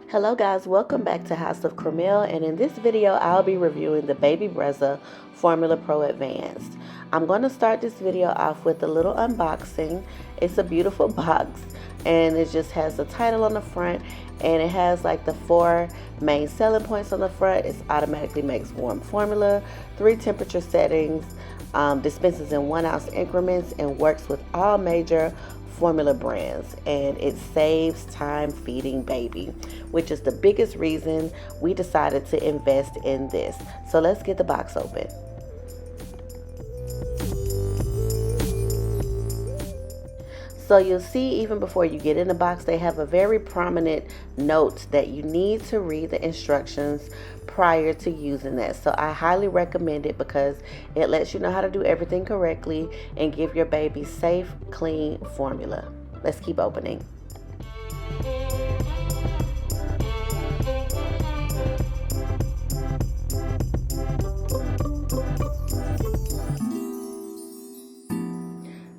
Hello guys, welcome back to House of Carmel, and in this video I'll be reviewing the Baby Brezza Formula Pro Advanced. I'm going to start this video off with a little unboxing. It's a beautiful box and it just has the title on the front, and it has like the 4 main selling points on the front. It automatically makes warm formula, 3 temperature settings, dispenses in 1 ounce increments, and works with all major formula brands, and it saves time feeding baby, which is the biggest reason we decided to invest in this. So let's get the box open. So you'll see, even before you get in the box, they have a very prominent note that you need to read the instructions prior to using that. So I highly recommend it because it lets you know how to do everything correctly and give your baby safe, clean formula. Let's keep opening.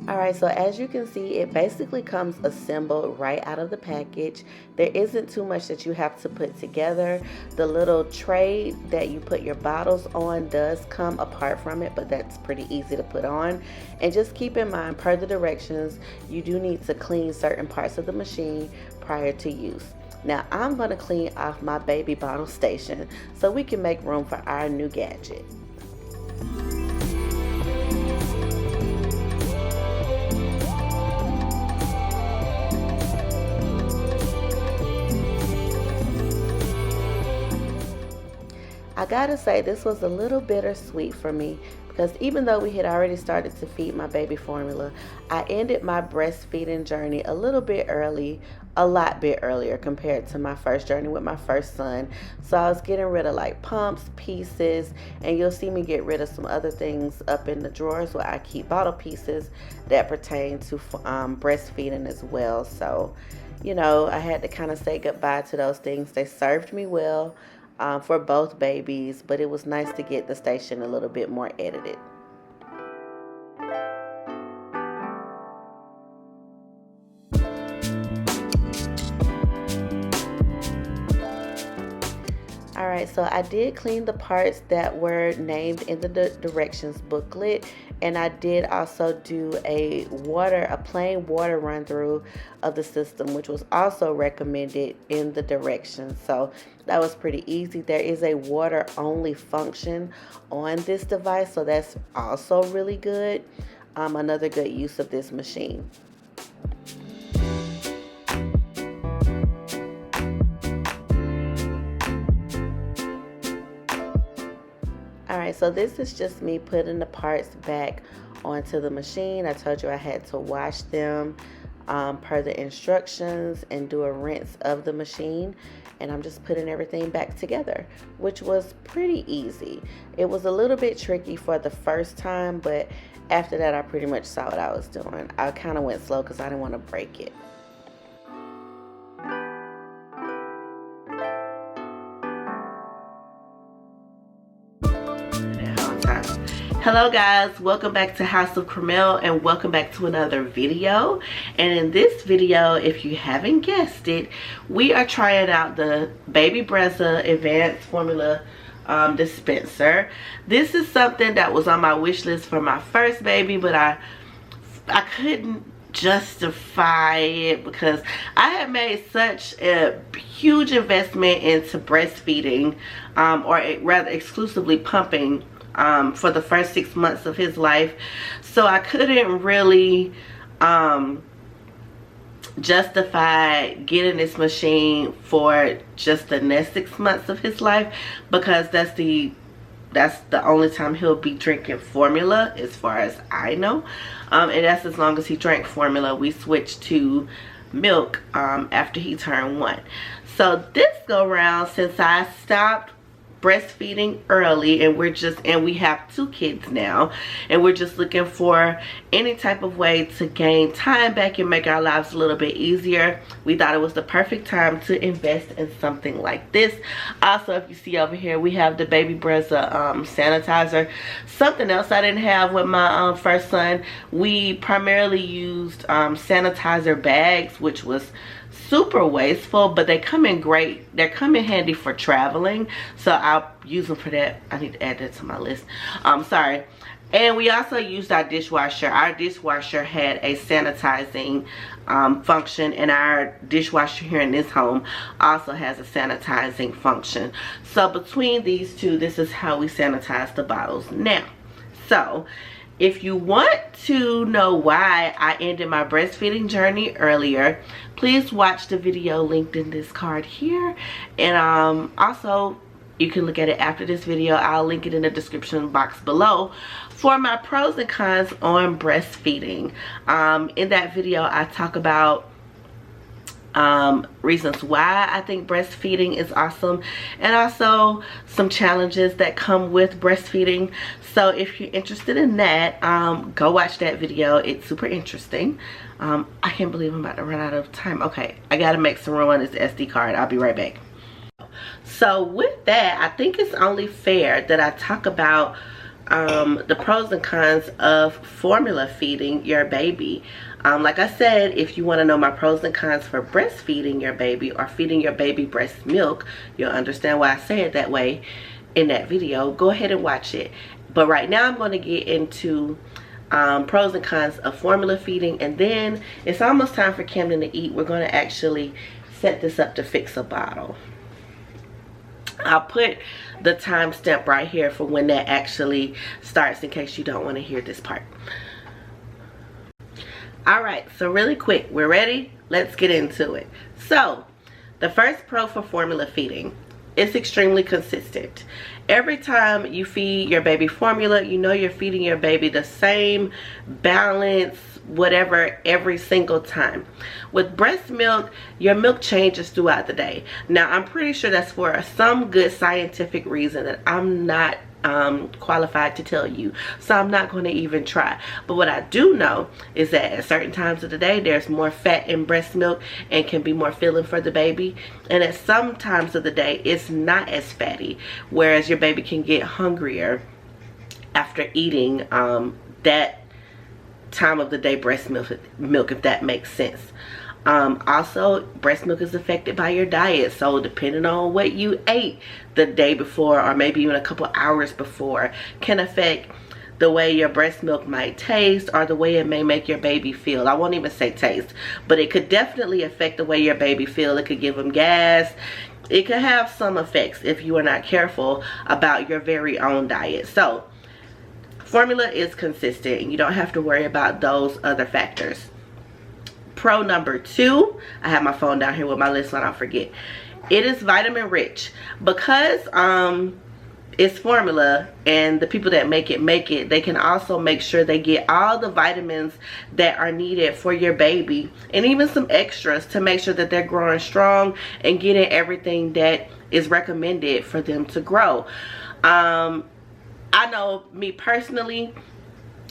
Alright, so as you can see, it basically comes assembled right out of the package. There isn't too much that you have to put together. The little tray that you put your bottles on does come apart from it, but that's pretty easy to put on. And just keep in mind, per the directions, you do need to clean certain parts of the machine prior to use. Now I'm going to clean off my baby bottle station so we can make room for our new gadget. I gotta say, this was a little bittersweet for me because even though we had already started to feed my baby formula, I ended my breastfeeding journey a little bit early, a lot bit earlier compared to my first journey with my first son. So I was getting rid of like pumps, pieces, and you'll see me get rid of some other things up in the drawers where I keep bottle pieces that pertain to breastfeeding as well. So, you know, I had to kind of say goodbye to those things. They served me well for both babies, but it was nice to get the station a little bit more edited. Alright, so I did clean the parts that were named in the directions booklet, and I did also do a plain water run through of the system, which was also recommended in the directions. So that was pretty easy. There is a water only function on this device, so that's also really good. Another good use of this machine. Alright, so this is just me putting the parts back onto the machine. I told you I had to wash them per the instructions and do a rinse of the machine. And I'm just putting everything back together, which was pretty easy. It was a little bit tricky for the first time, but after that I pretty much saw what I was doing. I kind of went slow because I didn't want to break it. Hello guys, welcome back to House of Carmel and welcome back to another video. And in this video, if you haven't guessed it, we are trying out the Baby Brezza Advanced Formula dispenser. This is something that was on my wish list for my first baby, but I couldn't justify it because I had made such a huge investment into breastfeeding, or rather exclusively pumping, for the first 6 months of his life. So I couldn't really justify getting this machine for just the next 6 months of his life, because that's the only time he'll be drinking formula as far as I know, and that's as long as he drank formula. We switched to milk after he turned 1. So this go round, since I stopped breastfeeding early and we have 2 kids now, and we're just looking for any type of way to gain time back and make our lives a little bit easier, we thought it was the perfect time to invest in something like this. Also, if you see over here, we have the Baby Brezza sanitizer. Something else I didn't have with my first son, we primarily used sanitizer bags, which was super wasteful, but they come in great. They come in handy for traveling, so I'll use them for that. I need to add that to my list. Sorry. And we also used our dishwasher. Our dishwasher had a sanitizing function, and our dishwasher here in this home also has a sanitizing function. So between these two, this is how we sanitize the bottles. Now, so if you want to know why I ended my breastfeeding journey earlier, please watch the video linked in this card here. And also, you can look at it after this video. I'll link it in the description box below for my pros and cons on breastfeeding. In that video, I talk about reasons why I think breastfeeding is awesome, and also some challenges that come with breastfeeding. So if you're interested in that, go watch that video. It's super interesting. I can't believe I'm about to run out of time. Okay, I gotta make some room on this SD card. I'll be right back. So with that, I think it's only fair that I talk about the pros and cons of formula feeding your baby. Like I said, if you want to know my pros and cons for breastfeeding your baby or feeding your baby breast milk, you'll understand why I say it that way in that video. Go ahead and watch it. But right now I'm going to get into pros and cons of formula feeding, and then it's almost time for Camden to eat. We're going to actually set this up to fix a bottle. I'll put the timestamp right here for when that actually starts, in case you don't want to hear this part. Alright, so really quick, we're ready? Let's get into it. So, the first pro for formula feeding, it's extremely consistent. Every time you feed your baby formula, you know you're feeding your baby the same balance, whatever, every single time. With breast milk, your milk changes throughout the day. Now, I'm pretty sure that's for some good scientific reason that I'm not qualified to tell you, so I'm not going to even try. But what I do know is that at certain times of the day, there's more fat in breast milk and can be more filling for the baby, and at some times of the day it's not as fatty, whereas your baby can get hungrier after eating that time of the day breast milk, if that makes sense. Also, breast milk is affected by your diet, so depending on what you ate the day before, or maybe even a couple hours before, can affect the way your breast milk might taste, or the way it may make your baby feel. I won't even say taste, but it could definitely affect the way your baby feel. It could give them gas. It could have some effects if you are not careful about your very own diet. So formula is consistent, and you don't have to worry about those other factors. Pro number 2, I have my phone down here with my list so I don't forget. It is vitamin rich. Because it's formula, and the people that make it, they can also make sure they get all the vitamins that are needed for your baby, and even some extras to make sure that they're growing strong and getting everything that is recommended for them to grow. I know me personally,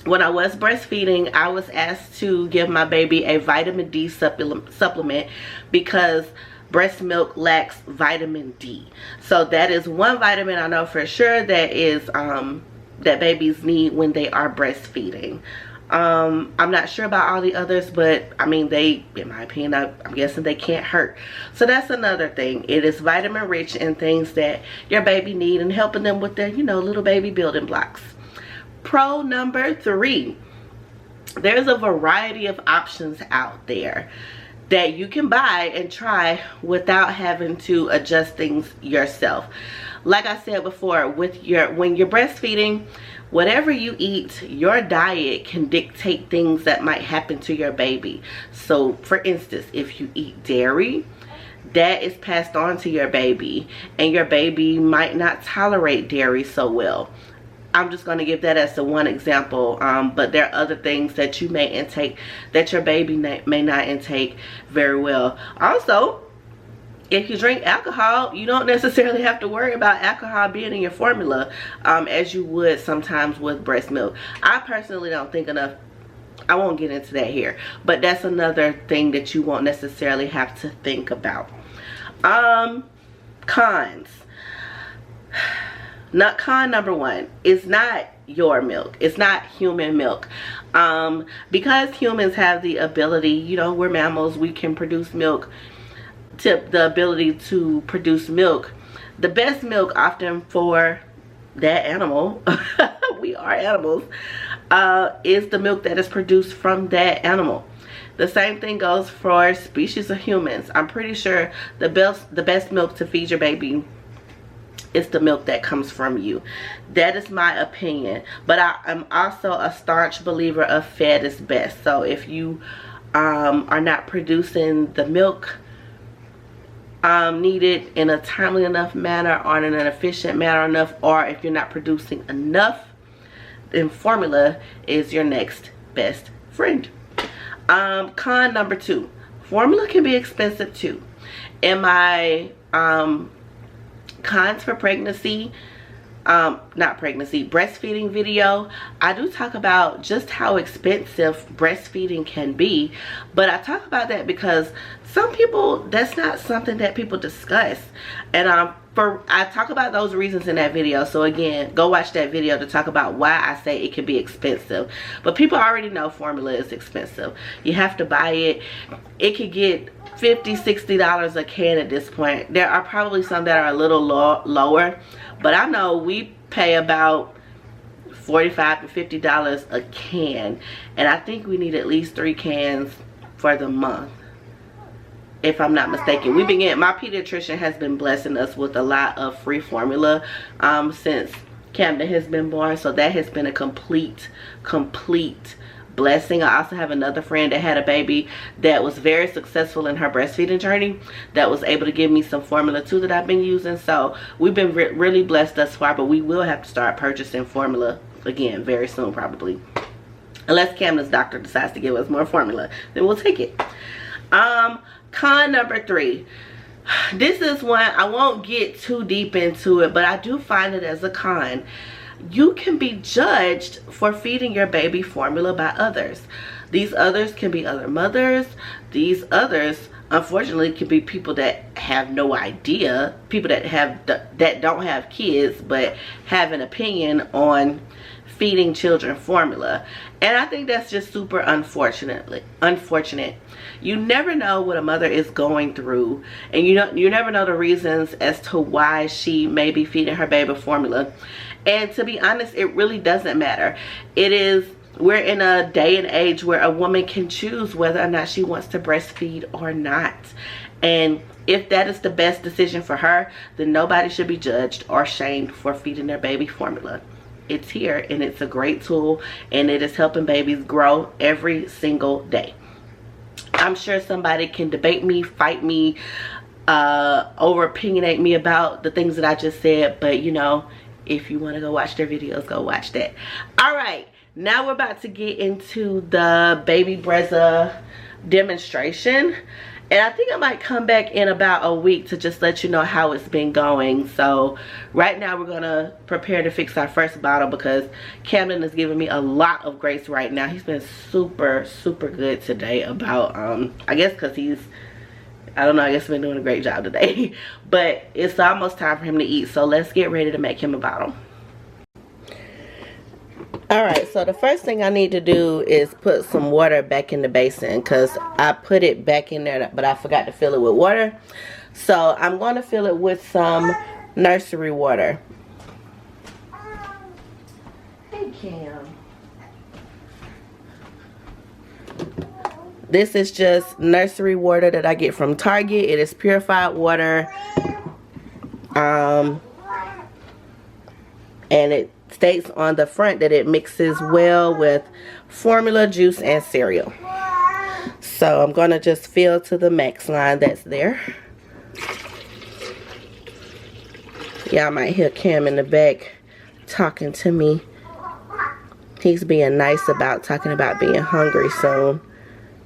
when I was breastfeeding, I was asked to give my baby a vitamin D supplement because breast milk lacks vitamin D. So that is one vitamin I know for sure that is that babies need when they are breastfeeding. I'm not sure about all the others, but I mean, they, in my opinion, I'm guessing they can't hurt. So that's another thing. It is vitamin rich in things that your baby need, and helping them with their, you know, little baby building blocks. Pro number 3, there's a variety of options out there that you can buy and try without having to adjust things yourself. Like I said before, when you're breastfeeding, whatever you eat, your diet can dictate things that might happen to your baby. So for instance, if you eat dairy, that is passed on to your baby, and your baby might not tolerate dairy so well. I'm just going to give that as the one example, but there are other things that you may intake that your baby may not intake very well. Also, if you drink alcohol, you don't necessarily have to worry about alcohol being in your formula as you would sometimes with breast milk. I personally don't think enough. I won't get into that here, but that's another thing that you won't necessarily have to think about. Cons. Con number 1 is not your milk. It's not human milk. Because humans have the ability, you know, we're mammals, we can produce milk tip, the ability to produce milk. The best milk often for that animal, we are animals, is the milk that is produced from that animal. The same thing goes for species of humans. I'm pretty sure the best milk to feed your baby is the milk that comes from you. That is my opinion. But I am also a staunch believer of fed is best. So if you are not producing the milk needed in a timely enough manner or in an efficient manner enough, or if you're not producing enough, then formula is your next best friend. Con number 2, formula can be expensive too. In my cons for pregnancy, breastfeeding video, I do talk about just how expensive breastfeeding can be. But I talk about that because some people, that's not something that people discuss. And I talk about those reasons in that video. So again, go watch that video to talk about why I say it can be expensive. But people already know formula is expensive. You have to buy it. It could get $50-$60 a can at this point. There are probably some that are a little lower, but I know we pay about $45 to $50 a can, and I think we need at least 3 cans for the month, if I'm not mistaken. We've been getting, my pediatrician has been blessing us with a lot of free formula since Camden has been born, so that has been a complete blessing. I also have another friend that had a baby that was very successful in her breastfeeding journey that was able to give me some formula too that I've been using. So we've been really blessed thus far, but we will have to start purchasing formula again very soon, probably, unless Camden's doctor decides to give us more formula, then we'll take it. Con number 3, this is one I won't get too deep into it, but I do find it as a con. You can be judged for feeding your baby formula by others. These others can be other mothers. These others, unfortunately, can be people that have no idea, people that don't have kids but have an opinion on feeding children formula. And I think that's just super unfortunate. You never know what a mother is going through, and you never know the reasons as to why she may be feeding her baby formula. And to be honest, it really doesn't matter. We're in a day and age where a woman can choose whether or not she wants to breastfeed or not. And if that is the best decision for her, then nobody should be judged or shamed for feeding their baby formula. It's here, and it's a great tool, and it is helping babies grow every single day. I'm sure somebody can debate me, fight me, over opinionate me about the things that I just said, but you know, if you want to go watch their videos, go watch that. All right, now we're about to get into the Baby Brezza demonstration, and I think I might come back in about a week to just let you know how it's been going. So right now we're gonna prepare to fix our first bottle because Camden is giving me a lot of grace right now. He's been super good today about I guess because I don't know, I guess he's been doing a great job today. But it's almost time for him to eat, so let's get ready to make him a bottle. Alright, so the first thing I need to do is put some water back in the basin because I put it back in there, but I forgot to fill it with water. So I'm going to fill it with some nursery water. Hey, Cam. This is just nursery water that I get from Target. It is purified water. And it states on the front that it mixes well with formula, juice, and cereal. So I'm going to just fill to the max line that's there. Y'all might hear Cam in the back talking to me. He's being nice about talking about being hungry soon.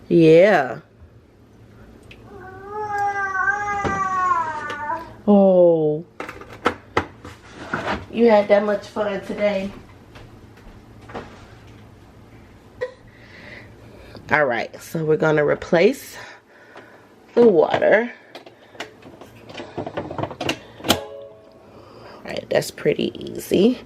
Yeah. Oh. You had that much fun today. Alright, so we're going to replace the water. Alright, that's pretty easy.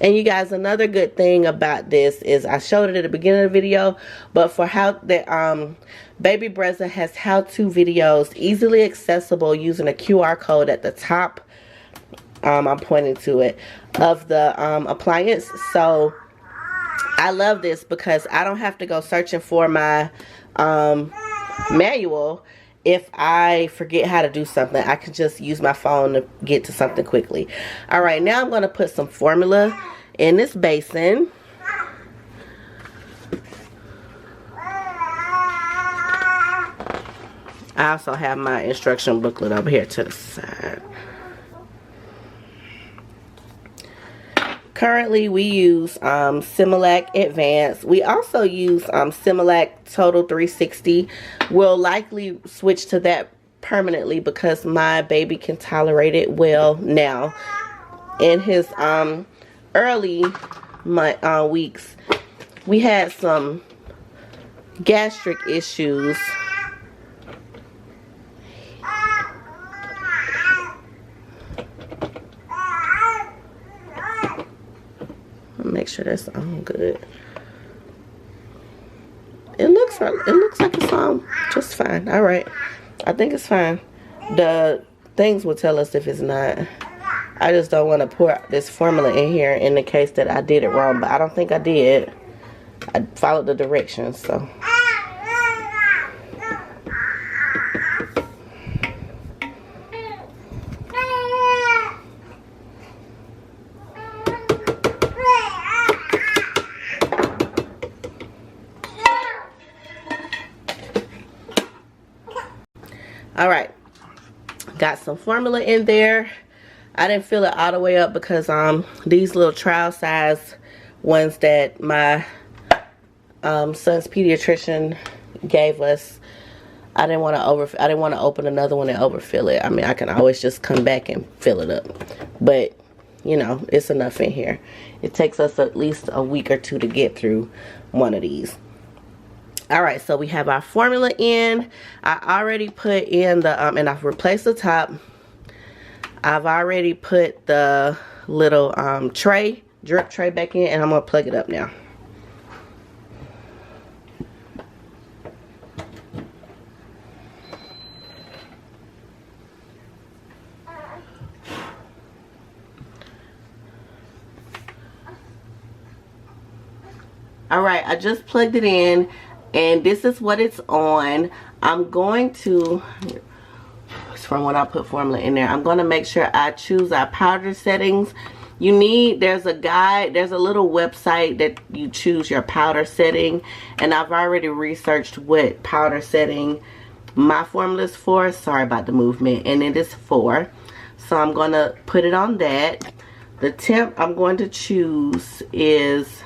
And you guys, another good thing about this is I showed it at the beginning of the video, but for how the Baby Brezza has how-to videos easily accessible using a QR code at the top. I'm pointing to it, of the appliance. So I love this because I don't have to go searching for my manual. If I forget how to do something, I can just use my phone to get to something quickly. Alright, now I'm going to put some formula in this basin. I also have my instruction booklet over here to the side. Currently, we use Similac Advanced. We also use Similac Total 360. We'll likely switch to that permanently because my baby can tolerate it well now. In his early weeks, we had some gastric issues. Make sure that's on good. It looks like it's on just fine. All right, I think it's fine. The things will tell us if it's not. I just don't want to pour this formula in here in the case that I did it wrong, but I don't think I did. I followed the directions, so. All right, got some formula in there. I didn't fill it all the way up because these little trial size ones that my son's pediatrician gave us, I didn't want to open another one and overfill it. I mean, I can always just come back and fill it up, but you know, it's enough in here. It takes us at least a week or two to get through one of these. Alright, so we have our formula in. I already put in the, and I've replaced the top. I've already put the little drip tray back in, and I'm going to plug it up now. Alright, I just plugged it in. And this is what it's on. I'm going to, it's from when I put formula in there. I'm going to make sure I choose our powder settings. There's a guide, there's a little website that you choose your powder setting. And I've already researched what powder setting my formula is for. Sorry about the movement. And it is for. So I'm going to put it on that. The temp I'm going to choose is,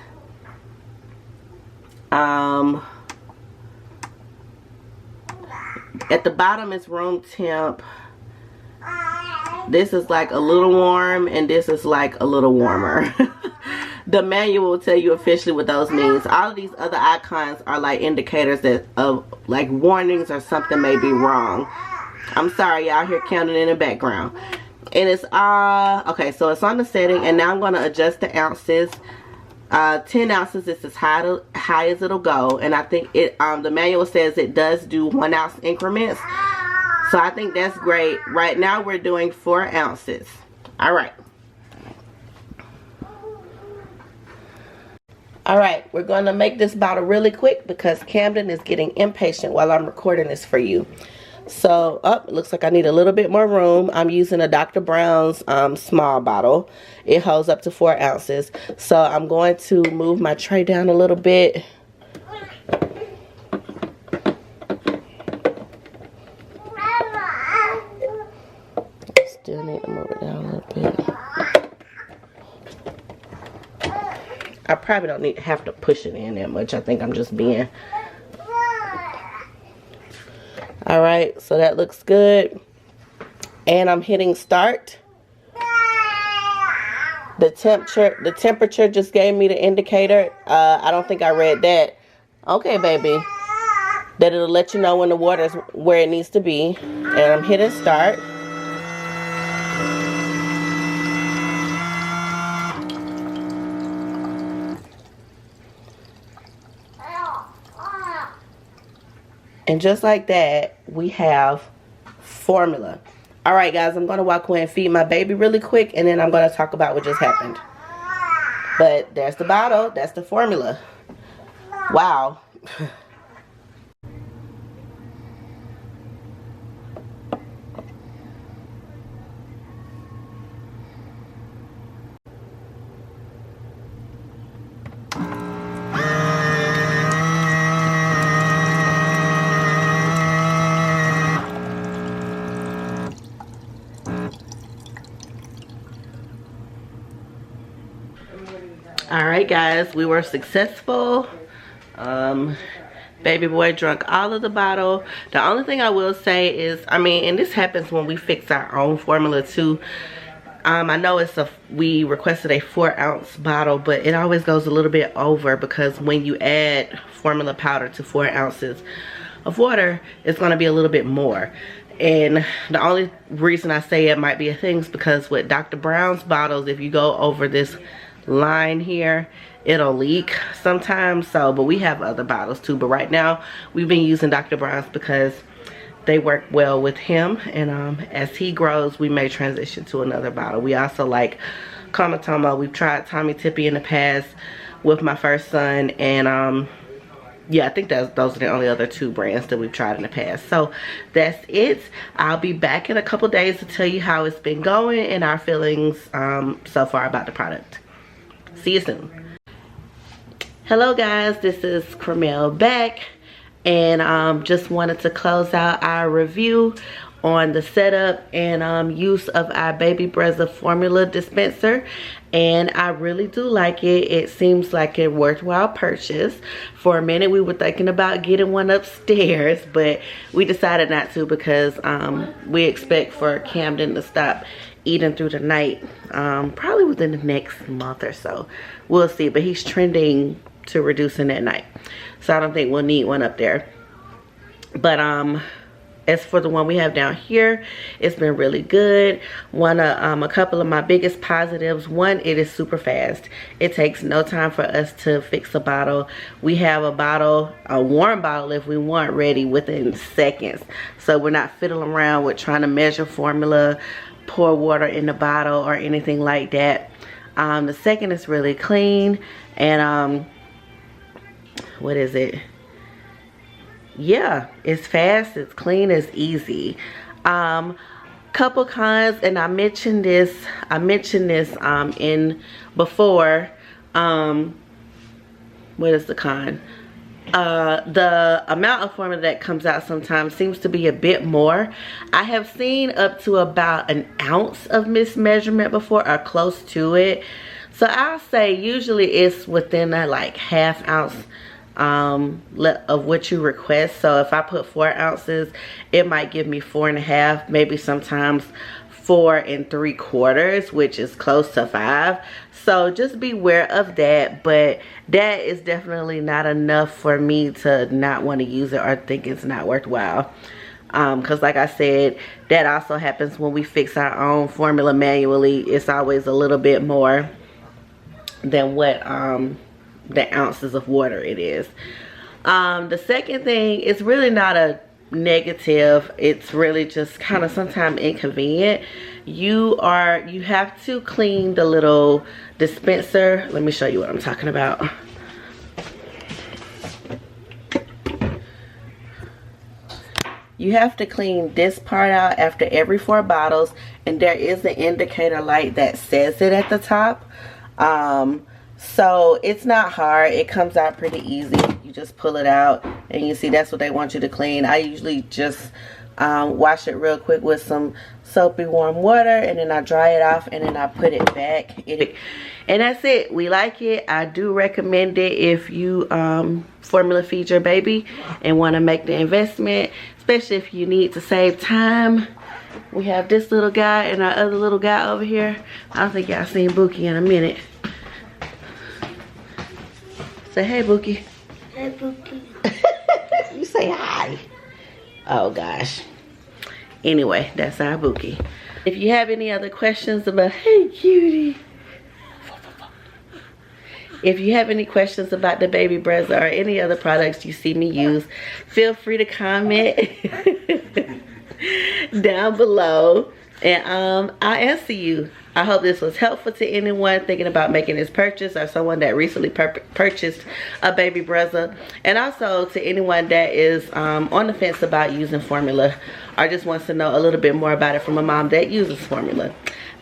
at the bottom is room temp. This is like a little warm, and this is like a little warmer. The manual will tell you officially what those means. All of these other icons are like indicators that of like warnings or something may be wrong. I'm sorry, y'all hear counting in the background. And it's okay, so it's on the setting, and now I'm going to adjust the ounces. 10 ounces is as high as it'll go, and I think it the manual says it does do 1 ounce increments, so I think that's great. Right now we're doing 4 ounces. Alright, we're going to make this bottle really quick because Camden is getting impatient while I'm recording this for you. So, it looks like I need a little bit more room. I'm using a Dr. Brown's small bottle. It holds up to 4 ounces. So, I'm going to move my tray down a little bit. Still need to move it down a little bit. I probably don't have to push it in that much. I think I'm just being... Alright, so that looks good. And I'm hitting start. The temperature just gave me the indicator. I don't think I read that. Okay, baby. That it'll let you know when the water's where it needs to be. And I'm hitting start. And just like that, we have formula. All right, guys, I'm going to walk away and feed my baby really quick, and then I'm going to talk about what just happened. But there's the bottle. That's the formula. Wow. Alright guys, we were successful. Baby boy drunk all of the bottle. The only thing I will say is, I mean, and this happens when we fix our own formula too. I know we requested a 4-ounce bottle, but it always goes a little bit over, because when you add formula powder to 4 ounces of water, it's going to be a little bit more. And the only reason I say it might be a thing is because with Dr. Brown's bottles, if you go over this line here, it'll leak sometimes. So, but we have other bottles too, but right now we've been using Dr. Brown's because they work well with him, and as he grows we may transition to another bottle. We also like Kamatomo. We've tried Tommy Tippy in the past with my first son, and yeah, I think those are the only other 2 brands that we've tried in the past. So that's it. I'll be back in a couple days to tell you how it's been going and our feelings so far about the product. See you soon. Hello guys, this is Carmel back, and just wanted to close out our review on the setup and use of our Baby Brezza Formula dispenser, and I really do like it. It seems like a worthwhile purchase. For a minute we were thinking about getting one upstairs, but we decided not to because we expect for Camden to stop eating through the night probably within the next month or so. We'll see, but he's trending to reducing at night, so I don't think we'll need one up there. But as for the one we have down here, it's been really good. A couple of my biggest positives: one, it is super fast. It takes no time for us to fix a bottle. We have a warm bottle if we want, ready within seconds, so we're not fiddling around with trying to measure formula, pour water in the bottle, or anything like that. The second is really clean, and what is it? Yeah, it's fast, it's clean, it's easy. Couple cons, and I mentioned this in before. What is the con? The amount of formula that comes out sometimes seems to be a bit more. I have seen up to about an ounce of mismeasurement before, or close to it. So I'll say usually it's within a like ½ ounce of what you request. So if I put 4 ounces, it might give me 4.5, maybe sometimes 4 3/4, which is close to 5. So just be aware of that, but that is definitely not enough for me to not want to use it or think it's not worthwhile. Because like I said, that also happens when we fix our own formula manually. It's always a little bit more than what the ounces of water it is. The second thing is really not a negative. It's really just kind of sometimes inconvenient. You have to clean the little dispenser. Let me show you what I'm talking about. You have to clean this part out after every 4 bottles, and there is an indicator light that says it at the top. So it's not hard. It comes out pretty easy. You just pull it out, and you see that's what they want you to clean. I usually just wash it real quick with some soapy warm water, and then I dry it off, and then I put it back. And that's it. We like it. I do recommend it if you formula feed your baby and want to make the investment, especially if you need to save time. We have this little guy and our other little guy over here. I don't think y'all seen Bookie in a minute. Say hey, Bookie. Hey, Bookie. You say hi. Oh gosh. Anyway, that's our Bookie. If you have any other questions about, hey cutie, If you have any questions about the Baby Brezza or any other products you see me use, feel free to comment down below, and I'll answer you. I hope this was helpful to anyone thinking about making this purchase, or someone that recently purchased a Baby Brezza, and also to anyone that is on the fence about using formula, or just wants to know a little bit more about it from a mom that uses formula.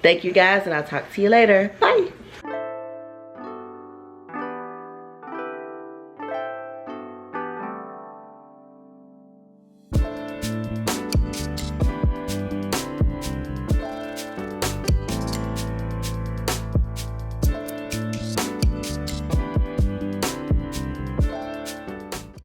Thank you guys, and I'll talk to you later. Bye.